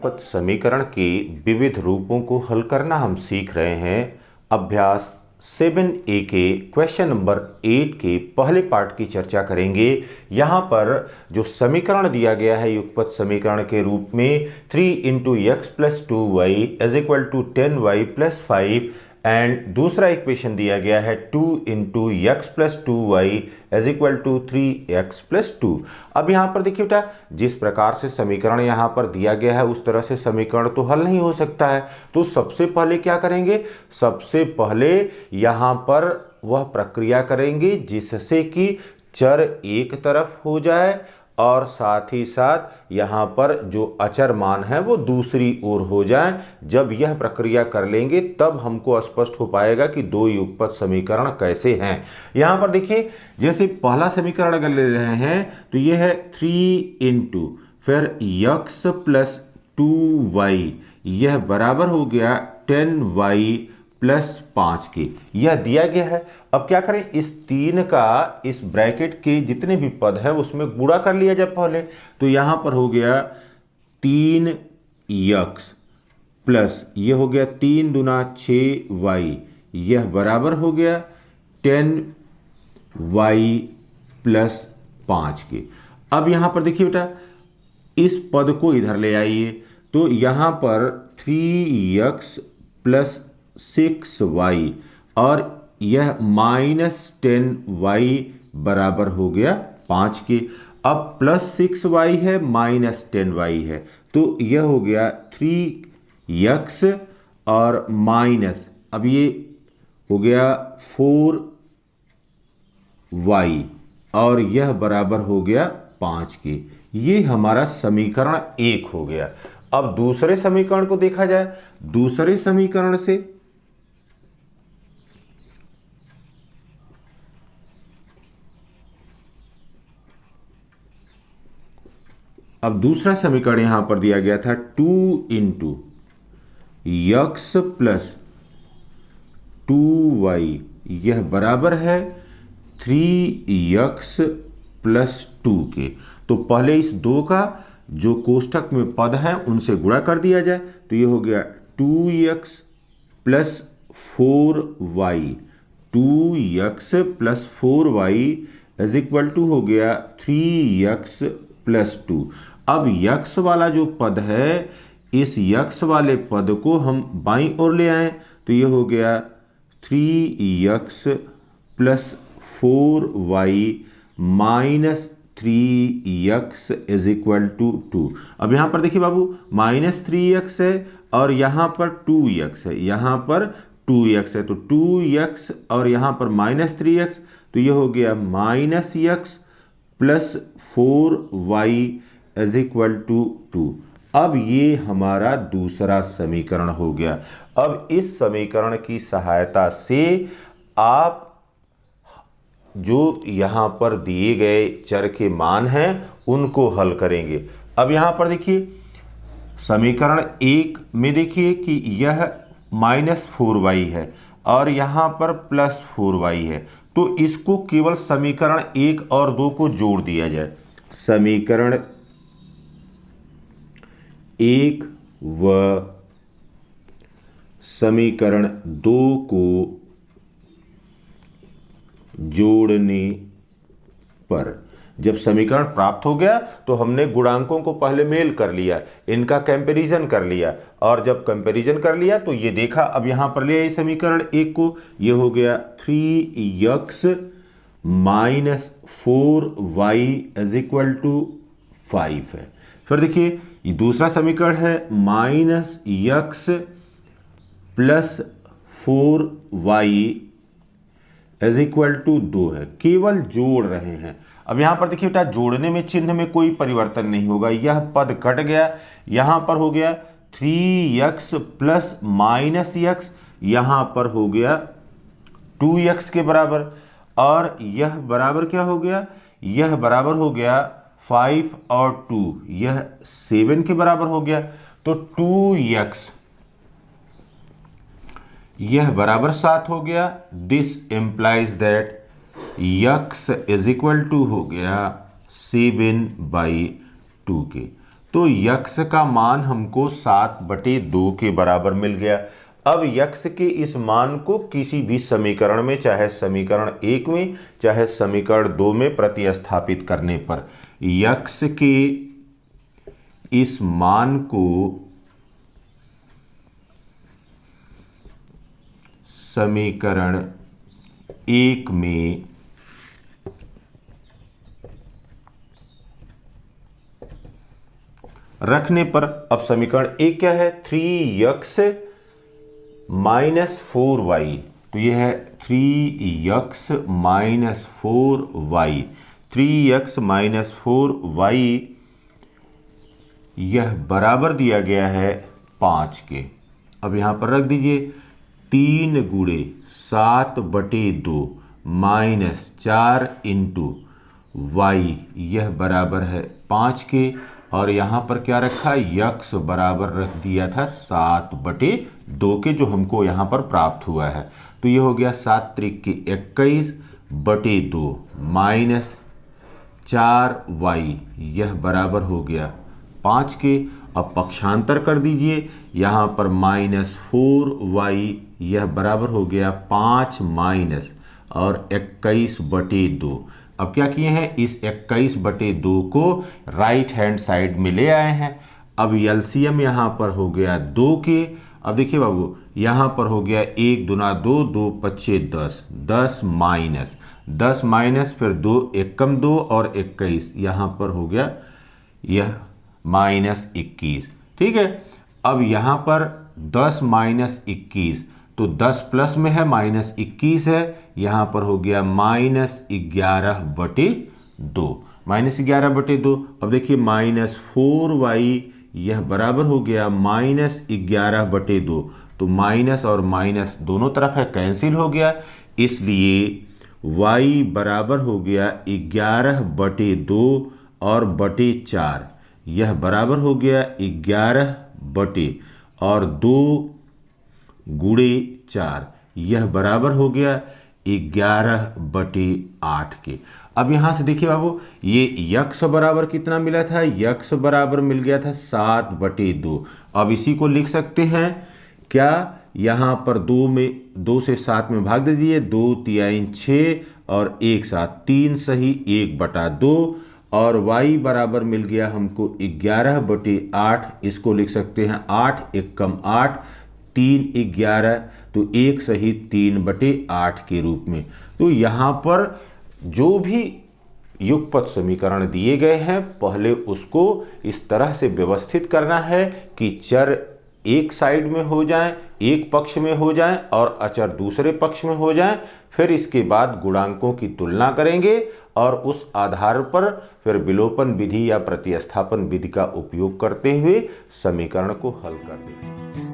युगपत समीकरण के विविध रूपों को हल करना हम सीख रहे हैं। अभ्यास 7A के क्वेश्चन नंबर 8 के पहले पार्ट की चर्चा करेंगे। यहाँ पर जो समीकरण दिया गया है युगपत समीकरण के रूप में 3 × x + 2y = 10y + 5 एंड दूसरा इक्वेशन दिया गया है 2 × x + 2y = 3x + 2। अब यहाँ पर देखिए बेटा, जिस प्रकार से समीकरण यहाँ पर दिया गया है उस तरह से समीकरण तो हल नहीं हो सकता है। तो सबसे पहले क्या करेंगे, सबसे पहले यहाँ पर वह प्रक्रिया करेंगे जिससे कि चर एक तरफ हो जाए और साथ ही साथ यहाँ पर जो अचर मान है वो दूसरी ओर हो जाए। जब यह प्रक्रिया कर लेंगे तब हमको स्पष्ट हो पाएगा कि दो युगपत समीकरण कैसे हैं। यहाँ पर देखिए, जैसे पहला समीकरण अगर ले रहे हैं तो यह है 3 × फिर x + 2y, यह बराबर हो गया 10y + 5 के, यह दिया गया है। अब क्या करें, इस 3 का इस ब्रैकेट के जितने भी पद हैं उसमें गुणा कर लिया जाए पहले। तो यहां पर हो गया 3x प्लस ये हो गया 3 दूना 6y, यह बराबर हो गया 10y + 5 के। अब यहां पर देखिए बेटा, इस पद को इधर ले आइए तो यहां पर 3x + 6y और यह -10y बराबर हो गया 5 के। अब +6y है -10y है तो यह हो गया 3x और माइनस, अब ये हो गया 4y और यह बराबर हो गया 5 के। ये हमारा समीकरण 1 हो गया। अब दूसरे समीकरण को देखा जाए। दूसरे समीकरण से अब दूसरा समीकरण यहां पर दिया गया था 2 × x + 2y, यह बराबर है 3x + 2 के। तो पहले इस 2 का जो कोष्ठक में पद हैं उनसे गुणा कर दिया जाए तो यह हो गया 2x + 4y, 2x + 4y = हो गया 3x + 2। अब x वाला जो पद है, इस x वाले पद को हम बाईं ओर ले आए तो ये हो गया 3x + 4y - 3x = 2। अब यहाँ पर देखिए बाबू, -3x है और यहाँ पर 2x है, यहाँ पर 2x है तो 2x और यहाँ पर -3x, तो ये हो गया -x + 4y = 2। अब ये हमारा दूसरा समीकरण हो गया। अब इस समीकरण की सहायता से आप जो यहाँ पर दिए गए चर के मान हैं उनको हल करेंगे। अब यहाँ पर देखिए, समीकरण 1 में देखिए कि यह -4y है और यहाँ पर +4y है, तो इसको केवल समीकरण 1 और 2 को जोड़ दिया जाए। समीकरण 1 व समीकरण 2 को जोड़ने पर जब समीकरण प्राप्त हो गया तो हमने गुणांकों को पहले मेल कर लिया, इनका कंपैरिजन कर लिया और जब कंपैरिजन कर लिया तो ये देखा। अब यहां पर ले आए समीकरण 1 को, ये हो गया 3x - 4y = 5 है। फिर देखिए, ये दूसरा समीकरण है -x + 4y = 2 है, केवल जोड़ रहे हैं। अब यहां पर देखिए बेटा, जोड़ने में चिन्ह में कोई परिवर्तन नहीं होगा, यह पद कट गया। यहां पर हो गया 3x + -x, यहां पर हो गया 2x के बराबर और यह बराबर क्या हो गया, यह बराबर हो गया 5 और 2, यह 7 के बराबर हो गया। तो 2x यह बराबर 7 हो गया। दिस इंप्लाइज दैट x = हो गया 7/2 के। तो यक्स का मान हमको 7/2 के बराबर मिल गया। अब यक्स के इस मान को किसी भी समीकरण में, चाहे समीकरण 1 में चाहे समीकरण 2 में प्रतिस्थापित करने पर यक्स के इस मान को समीकरण 1 में रखने पर, अब समीकरण 1 क्या है, 3x - 4y, तो यह है 3x - 4y, 3x - 4y यह बराबर दिया गया है 5 के। अब यहाँ पर रख दीजिए 3 गुणे 7/2 -4 इंटू y, यह बराबर है 5 के। और यहाँ पर क्या रखा, यक्स बराबर रख दिया था 7/2 के, जो हमको यहाँ पर प्राप्त हुआ है। तो ये हो गया 7 त्रिक 21/2 -4y, यह बराबर हो गया 5 के। अब पक्षांतर कर दीजिए, यहाँ पर -4y, यह बराबर हो गया 5 माइनस और 21/2। अब क्या किए हैं, इस 21/2 को राइट हैंड साइड में ले आए हैं। अब एलसीएम यहाँ पर हो गया 2 के। अब देखिए बाबू, यहाँ पर हो गया 1 दूना 2, 2 पच्चे 10, 10 माइनस फिर 2 एकम 2 और 21, यहाँ पर हो गया यह -21। ठीक है। अब यहाँ पर 10 - 21, तो 10 प्लस में है -21 है, यहाँ पर हो गया -11/2, -11/2। अब देखिए -4y, यह बराबर हो गया -11/2, तो माइनस और माइनस दोनों तरफ है, कैंसिल हो गया, इसलिए y बराबर हो गया 11/2 और बटे 4, यह बराबर हो गया 11/2 गुणे 4, यह बराबर हो गया 11/8 के। अब यहाँ से देखिए बाबू, ये यक्स बराबर कितना मिला था, यक्स बराबर मिल गया था 7/2। अब इसी को लिख सकते हैं क्या, यहाँ पर 2 से 7 में भाग दे दिए, 2 3 6 और 1 7, 3 सही 1/2 और y बराबर मिल गया हमको 11/8। इसको लिख सकते हैं 8 एकम 8, 3 11, तो 1 सही 3/8 के रूप में। तो यहाँ पर जो भी युगपत समीकरण दिए गए हैं, पहले उसको इस तरह से व्यवस्थित करना है कि चर एक साइड में हो जाएं, एक पक्ष में हो जाएं और अचर दूसरे पक्ष में हो जाएं। फिर इसके बाद गुणांकों की तुलना करेंगे और उस आधार पर फिर विलोपन विधि या प्रतिस्थापन विधि का उपयोग करते हुए समीकरण को हल कर देंगे।